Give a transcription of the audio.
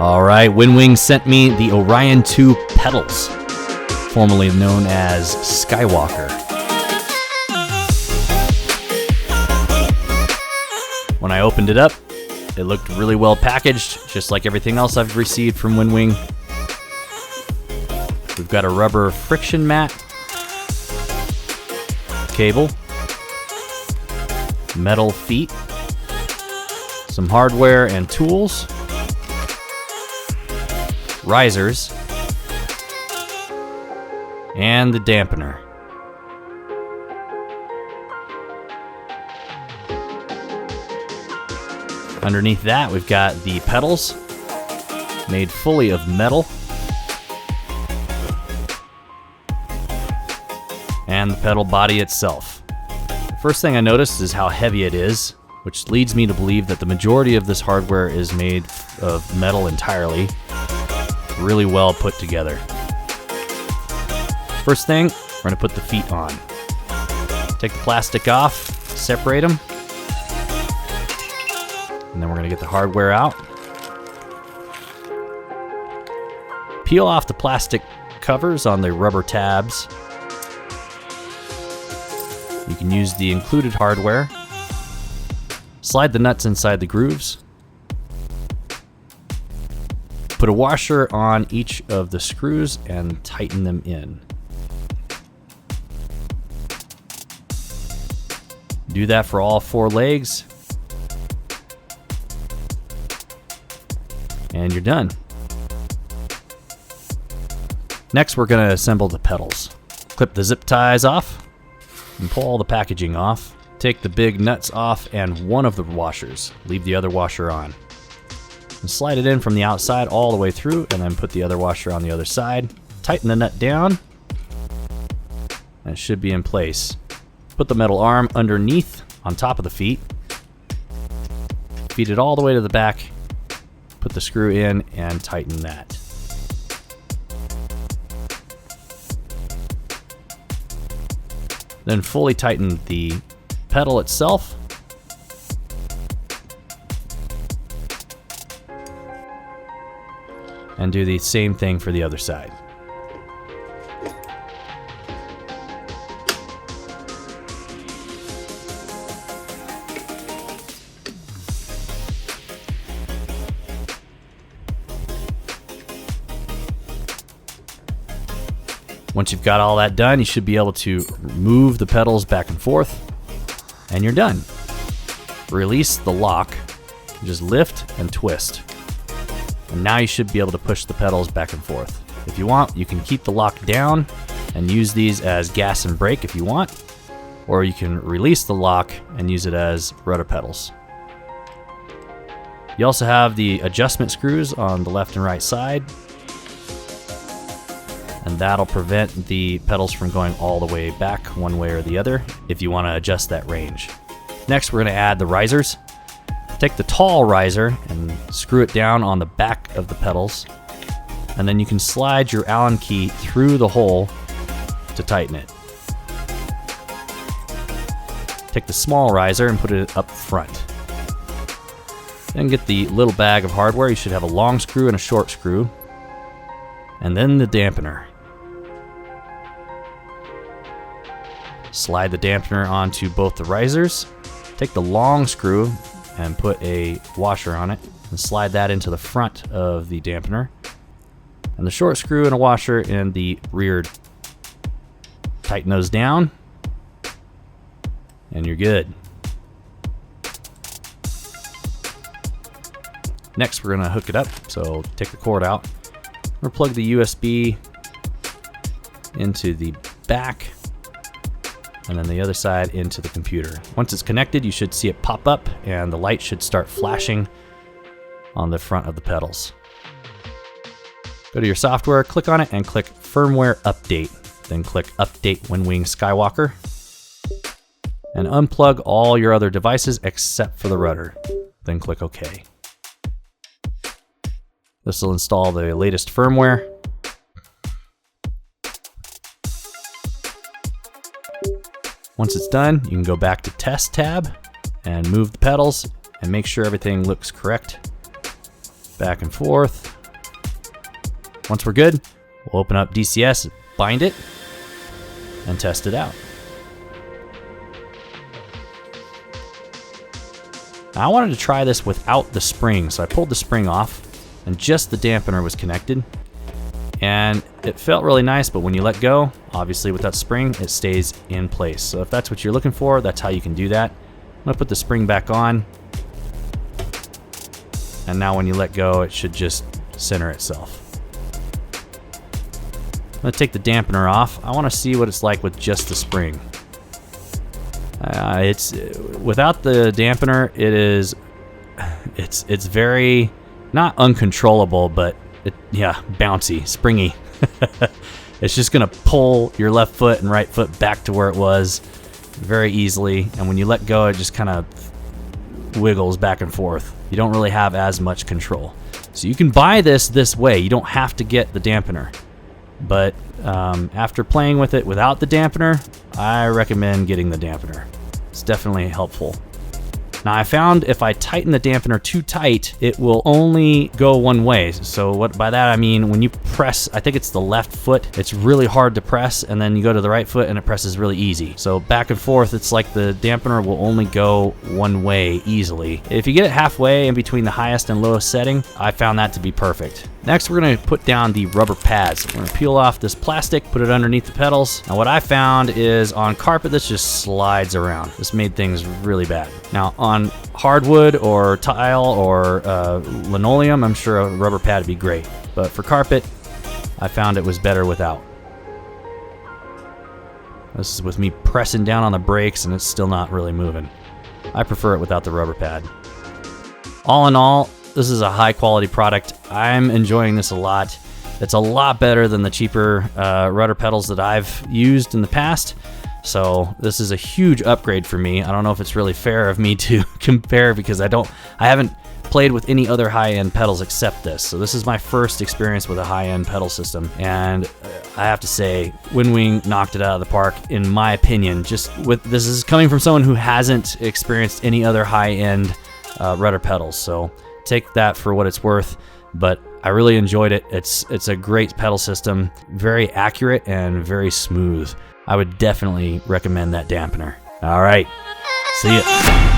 Alright, WinWing sent me the Orion 2 pedals, formerly known as Skywalker. When I opened it up, it looked really well packaged, just like everything else I've received from WinWing. We've got a rubber friction mat, cable, metal feet, some hardware and tools, risers, and the dampener. Underneath that, we've got the pedals made fully of metal, and the pedal body itself. The first thing I noticed is how heavy it is, which leads me to believe that the majority of this hardware is made of metal entirely. Really well put together. First thing, we're going to put the feet on. Take the plastic off, separate them, and then we're going to get the hardware out. Peel off the plastic covers on the rubber tabs. You can use the included hardware. Slide the nuts inside the grooves. Put a washer on each of the screws and tighten them in. Do that for all 4 legs. And you're done. Next, we're going to assemble the pedals. Clip the zip ties off and pull all the packaging off. Take the big nuts off and one of the washers. Leave the other washer on. And slide it in from the outside all the way through, and then put the other washer on the other side. Tighten the nut down, and it should be in place. Put the metal arm underneath on top of the feet. Feed it all the way to the back. Put the screw in and tighten that. Then fully tighten the pedal itself. And do the same thing for the other side. Once you've got all that done, you should be able to move the pedals back and forth, and you're done. Release the lock, just lift and twist. And now you should be able to push the pedals back and forth. If you want, you can keep the lock down and use these as gas and brake if you want, or you can release the lock and use it as rudder pedals. You also have the adjustment screws on the left and right side, and that'll prevent the pedals from going all the way back one way or the other if you want to adjust that range. Next, we're going to add the risers. Take the tall riser and screw it down on the back of the pedals, and then you can slide your Allen key through the hole to tighten it. Take the small riser and put it up front. Then get the little bag of hardware. You should have a long screw and a short screw, and then the dampener. Slide the dampener onto both the risers. Take the long screw and put a washer on it and slide that into the front of the dampener, and the short screw and a washer in the rear. Tighten those down and you're good. Next, we're going to hook it up. So take the cord out. We're going to plug the USB into the back, and then the other side into the computer. Once it's connected, you should see it pop up and the light should start flashing on the front of the pedals. Go to your software, click on it, and click Firmware Update. Then click Update WinWing Skywalker. And unplug all your other devices except for the rudder. Then click OK. This will install the latest firmware. Once it's done, you can go back to Test tab and move the pedals and make sure everything looks correct. back and forth. Once we're good, we'll open up DCS, bind it, and test it out. Now, I wanted to try this without the spring, so I pulled the spring off, and just the dampener was connected. And it felt really nice, but when you let go, obviously with that spring, it stays in place. So if that's what you're looking for, that's how you can do that. I'm gonna put the spring back on. And now when you let go, it should just center itself. I'm gonna take the dampener off. I wanna see what it's like with just the spring. It's without the dampener, it's very, not uncontrollable, but yeah, bouncy, springy. It's just gonna pull your left foot and right foot back to where it was very easily, and when you let go, it just kind of wiggles back and forth. You don't really have as much control. So you can buy this way. You don't have to get the dampener, but after playing with it without the dampener, I recommend getting the dampener. It's definitely helpful. Now, I found if I tighten the dampener too tight, it will only go one way. So what by that I mean, when you press, I think it's the left foot, it's really hard to press, and then you go to the right foot and it presses really easy. So back and forth, it's like the dampener will only go one way easily. If you get it halfway in between the highest and lowest setting, I found that to be perfect. Next, we're gonna put down the rubber pads. We're gonna peel off this plastic, put it underneath the pedals. Now what I found is on carpet, this just slides around. This made things really bad. Now on hardwood or tile or linoleum, I'm sure a rubber pad would be great. But for carpet, I found it was better without. This is with me pressing down on the brakes and it's still not really moving. I prefer it without the rubber pad. All in all, this is a high quality product. I'm enjoying this a lot. It's a lot better than the cheaper Rudder pedals that I've used in the past. So this is a huge upgrade for me. I don't know if it's really fair of me to compare because I haven't played with any other high-end pedals except this. So this is my first experience with a high-end pedal system, and I have to say WinWing knocked it out of the park in my opinion. Just with this is coming from someone who hasn't experienced any other high-end Rudder pedals. So take that for what it's worth, but I really enjoyed it. It's a great pedal system, very accurate and very smooth. I would definitely recommend that dampener. All right, see ya.